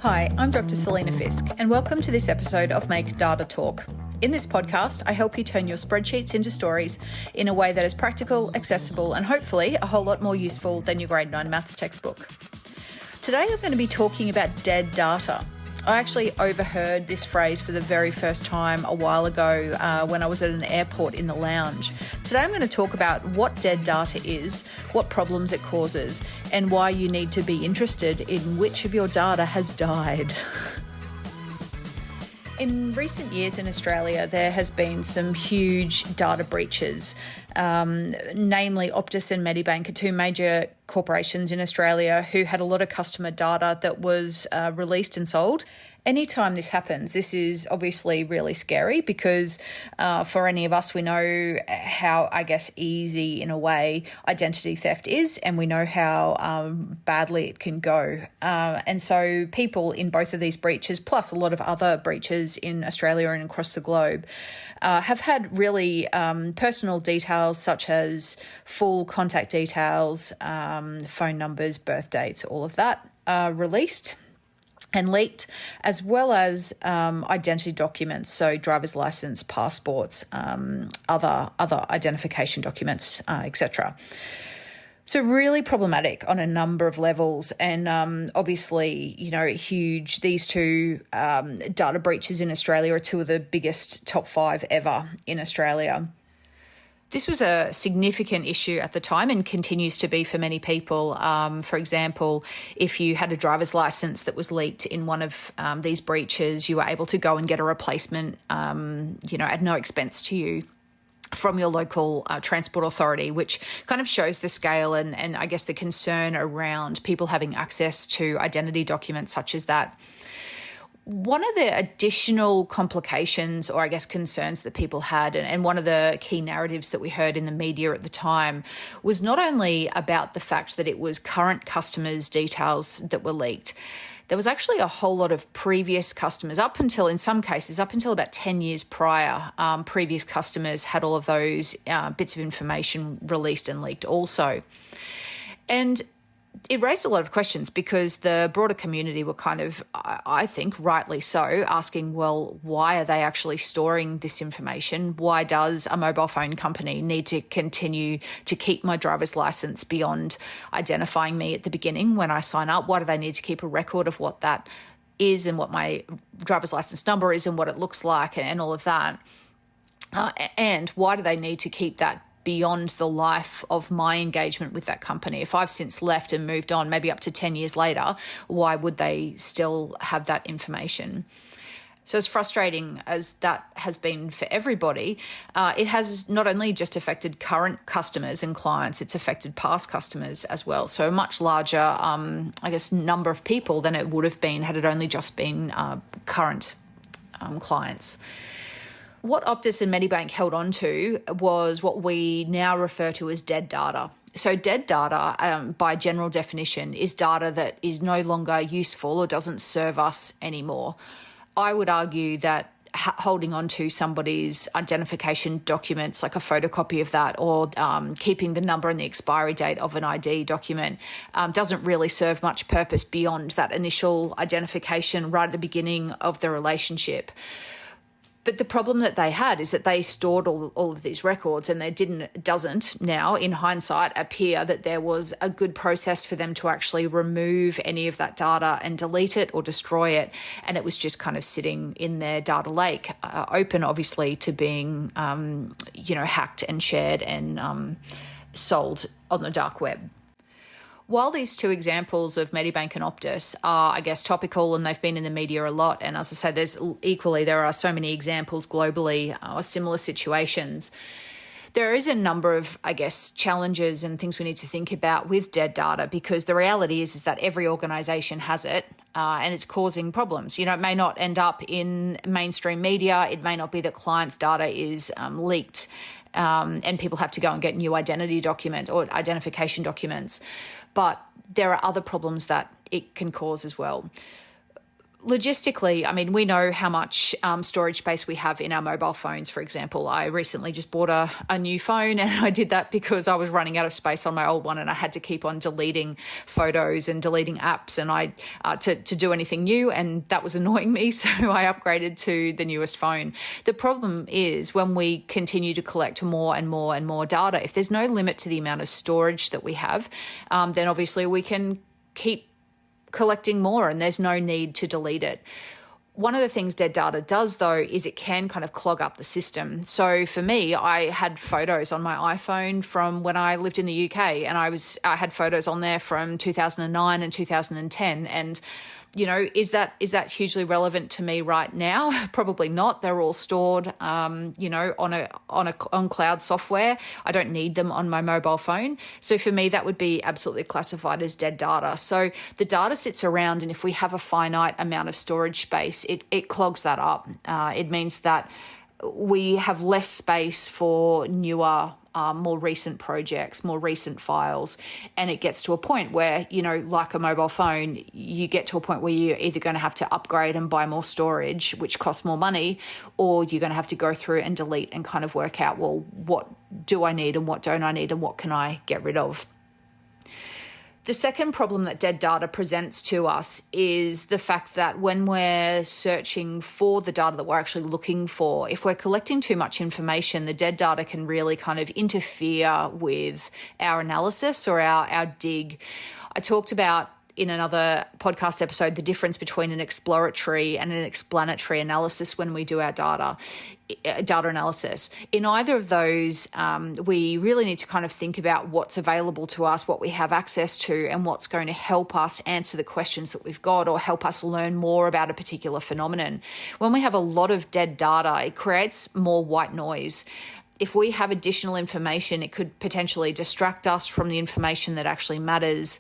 Hi, I'm Dr. Selena Fisk, and welcome to this episode of Make Data Talk. In this podcast, I help you turn your spreadsheets into stories in a way that is practical, accessible, and hopefully a whole lot more useful than your grade 9 maths textbook. Today, I'm going to be talking about dead data. I actually overheard this phrase for the very first time a while ago when I was at an airport in the lounge. Today I'm going to talk about what dead data is, what problems it causes, and why you need to be interested in which of your data has died. In recent years in Australia, there has been some huge data breaches, namely Optus and Medibank are two major corporations in Australia who had a lot of customer data that was released and sold. Anytime this happens, this is obviously really scary because for any of us, we know how, easy in a way identity theft is, and we know how badly it can go. And so people in both of these breaches, plus a lot of other breaches in Australia and across the globe, have had really personal details such as full contact details, phone numbers, birth dates, all of that released and leaked, as well as identity documents, so driver's license, passports, other identification documents, etc. So really problematic on a number of levels, and obviously, huge. These two data breaches in Australia are two of the biggest top 5 ever in Australia. This was a significant issue at the time and continues to be for many people. For example, if you had a driver's license that was leaked in one of these breaches, you were able to go and get a replacement, at no expense to you from your local transport authority, which kind of shows the scale and I guess the concern around people having access to identity documents such as that. One of the additional complications or concerns that people had, and one of the key narratives that we heard in the media at the time, was not only about the fact that it was current customers' details that were leaked. There was actually a whole lot of previous customers in some cases, up until about 10 years prior, previous customers had all of those bits of information released and leaked also. And it raised a lot of questions because the broader community were kind of, I think rightly so, asking, well, why are they actually storing this information? Why does a mobile phone company need to continue to keep my driver's license beyond identifying me at the beginning when I sign up? Why do they need to keep a record of what that is and what my driver's license number is and what it looks like and all of that? And why do they need to keep that beyond the life of my engagement with that company? If I've since left and moved on, maybe up to 10 years later, why would they still have that information? So as frustrating as that has been for everybody, it has not only just affected current customers and clients, it's affected past customers as well. So a much larger, number of people than it would have been had it only just been current clients. What Optus and Medibank held on to was what we now refer to as dead data. So dead data, by general definition, is data that is no longer useful or doesn't serve us anymore. I would argue that holding on to somebody's identification documents, like a photocopy of that, or keeping the number and the expiry date of an ID document doesn't really serve much purpose beyond that initial identification right at the beginning of the relationship. But the problem that they had is that they stored all of these records, and doesn't now, in hindsight, appear that there was a good process for them to actually remove any of that data and delete it or destroy it. And it was just kind of sitting in their data lake, open, obviously, to being, hacked and shared and sold on the dark web. While these two examples of Medibank and Optus are, topical and they've been in the media a lot, and as I say, there are so many examples globally of similar situations, there is a number of, challenges and things we need to think about with dead data, because the reality is that every organisation has it and it's causing problems. It may not end up in mainstream media. It may not be that clients' data is leaked and people have to go and get new identity document or identification documents. But there are other problems that it can cause as well. Logistically, I mean, we know how much storage space we have in our mobile phones, for example. I recently just bought a new phone, and I did that because I was running out of space on my old one, and I had to keep on deleting photos and deleting apps and to do anything new, and that was annoying me, so I upgraded to the newest phone. The problem is when we continue to collect more and more and more data, if there's no limit to the amount of storage that we have, then obviously we can keep collecting more and there's no need to delete it. One of the things dead data does, though, is it can kind of clog up the system. So for me, I had photos on my iPhone from when I lived in the UK, and I had photos on there from 2009 and 2010, and is that hugely relevant to me right now? Probably not. They're all stored, on cloud software. I don't need them on my mobile phone. So for me, that would be absolutely classified as dead data. So the data sits around, and if we have a finite amount of storage space, it clogs that up. It means that we have less space for newer, more recent projects, more recent files. And it gets to a point where, like a mobile phone, you get to a point where you're either going to have to upgrade and buy more storage, which costs more money, or you're going to have to go through and delete and kind of work out, well, what do I need and what don't I need and what can I get rid of? The second problem that dead data presents to us is the fact that when we're searching for the data that we're actually looking for, if we're collecting too much information, the dead data can really kind of interfere with our analysis or our dig. I talked about in another podcast episode the difference between an exploratory and an explanatory analysis when we do our data analysis. In either of those, we really need to kind of think about what's available to us, what we have access to, and what's going to help us answer the questions that we've got or help us learn more about a particular phenomenon. When we have a lot of dead data, it creates more white noise. If we have additional information, it could potentially distract us from the information that actually matters.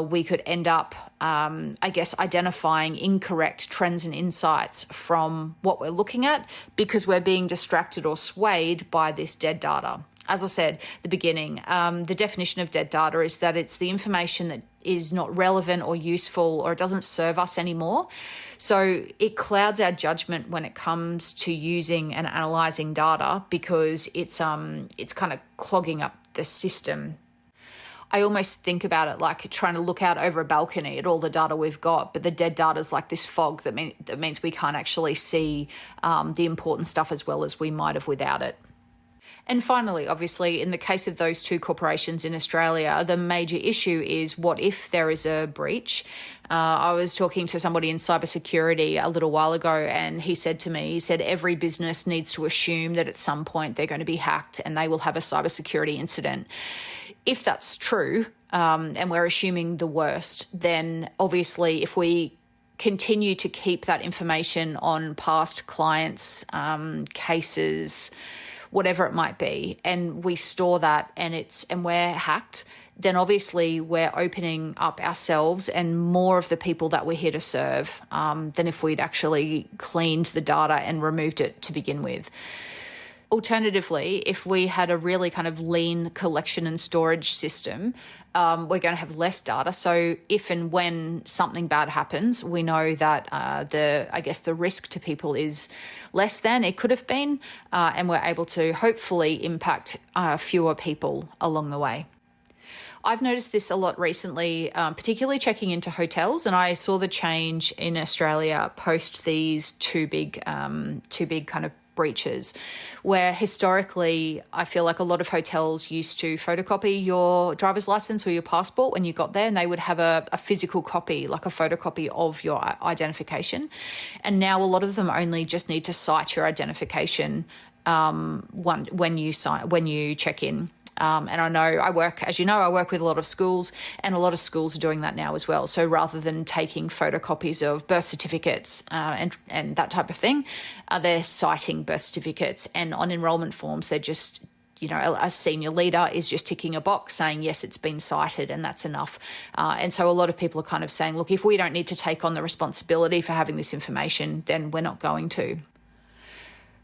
We could end up, identifying incorrect trends and insights from what we're looking at because we're being distracted or swayed by this dead data. As I said at the beginning, the definition of dead data is that it's the information that is not relevant or useful or it doesn't serve us anymore. So it clouds our judgment when it comes to using and analysing data because it's kind of clogging up the system. I almost think about it like trying to look out over a balcony at all the data we've got, but the dead data is like this fog that means we can't actually see the important stuff as well as we might have without it. And finally, obviously, in the case of those two corporations in Australia, the major issue is what if there is a breach? I was talking to somebody in cybersecurity a little while ago, and he said every business needs to assume that at some point they're going to be hacked and they will have a cybersecurity incident. If that's true, and we're assuming the worst, then obviously if we continue to keep that information on past clients, cases, whatever it might be, and we store that and we're hacked, then obviously we're opening up ourselves and more of the people that we're here to serve than if we'd actually cleaned the data and removed it to begin with. Alternatively, if we had a really kind of lean collection and storage system, we're going to have less data. So if and when something bad happens, we know that the risk to people is less than it could have been, and we're able to hopefully impact fewer people along the way. I've noticed this a lot recently, particularly checking into hotels, and I saw the change in Australia post these two big kind of breaches, where historically I feel like a lot of hotels used to photocopy your driver's license or your passport when you got there, and they would have a physical copy, like a photocopy of your identification. And now a lot of them only just need to cite your identification when you check in. And I know I work with a lot of schools, and a lot of schools are doing that now as well. So rather than taking photocopies of birth certificates and that type of thing, they're citing birth certificates, and on enrolment forms, they're just, a senior leader is just ticking a box saying, yes, it's been cited, and that's enough. And so a lot of people are kind of saying, look, if we don't need to take on the responsibility for having this information, then we're not going to.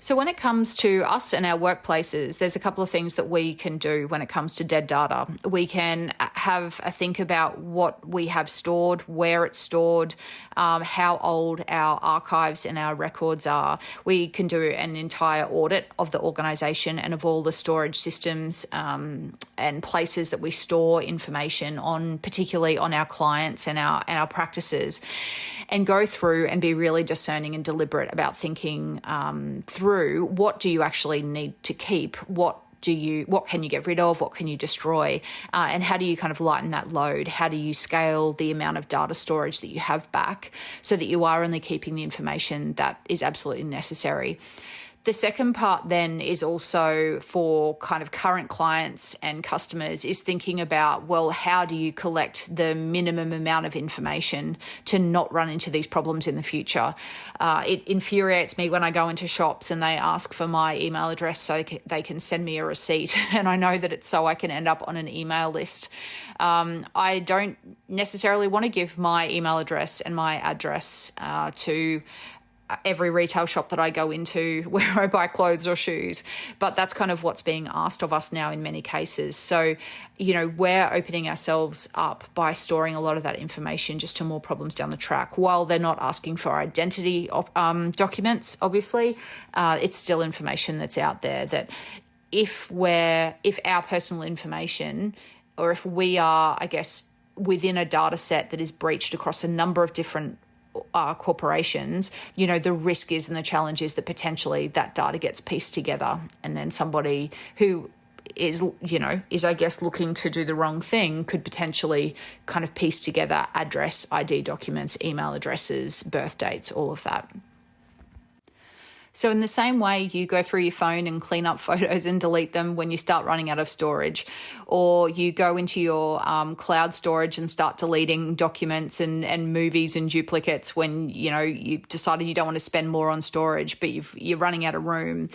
So when it comes to us and our workplaces, there's a couple of things that we can do when it comes to dead data. We can have a think about what we have stored, where it's stored, how old our archives and our records are. We can do an entire audit of the organisation and of all the storage systems and places that we store information on, particularly on our clients and our practices, and go through and be really discerning and deliberate about thinking through what do you actually need to keep, what can you get rid of, what can you destroy, and how do you kind of lighten that load? How do you scale the amount of data storage that you have back so that you are only keeping the information that is absolutely necessary? The second part then is also for kind of current clients and customers is thinking about, well, how do you collect the minimum amount of information to not run into these problems in the future? It infuriates me when I go into shops and they ask for my email address so they can send me a receipt. And I know that it's so I can end up on an email list. I don't necessarily want to give my email address and my address to every retail shop that I go into where I buy clothes or shoes, but that's kind of what's being asked of us now in many cases. So, we're opening ourselves up by storing a lot of that information just to more problems down the track. While they're not asking for identity documents, obviously, it's still information that's out there that if our personal information, or if we are, I guess, within a data set that is breached across a number of different corporations, the risk is and the challenge is that potentially that data gets pieced together and then somebody who is I guess looking to do the wrong thing could potentially kind of piece together address, ID documents, email addresses, birth dates, all of that. So in the same way you go through your phone and clean up photos and delete them when you start running out of storage, or you go into your cloud storage and start deleting documents and movies and duplicates when, you've decided you don't want to spend more on storage, but you're running out of room.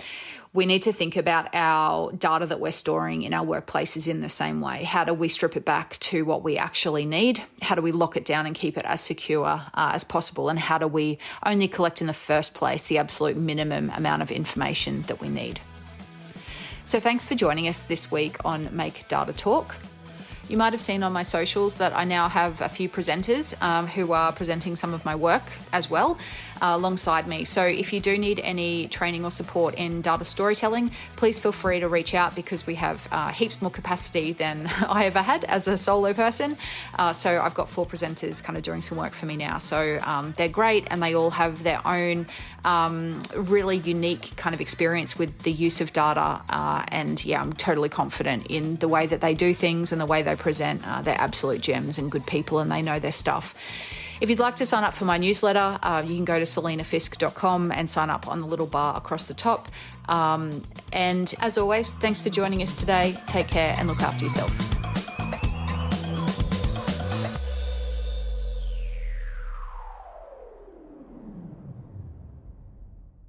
We need to think about our data that we're storing in our workplaces in the same way. How do we strip it back to what we actually need? How do we lock it down and keep it as secure as possible? And how do we only collect in the first place the absolute minimum amount of information that we need? So thanks for joining us this week on Make Data Talk. You might have seen on my socials that I now have a few presenters who are presenting some of my work as well alongside me. So if you do need any training or support in data storytelling, please feel free to reach out because we have heaps more capacity than I ever had as a solo person. So I've got 4 presenters kind of doing some work for me now. So they're great and they all have their own really unique kind of experience with the use of data. And I'm totally confident in the way that they do things and the way they present. They're absolute gems and good people and they know their stuff. If you'd like to sign up for my newsletter, you can go to selenafisk.com and sign up on the little bar across the top. And as always, thanks for joining us today. Take care and look after yourself.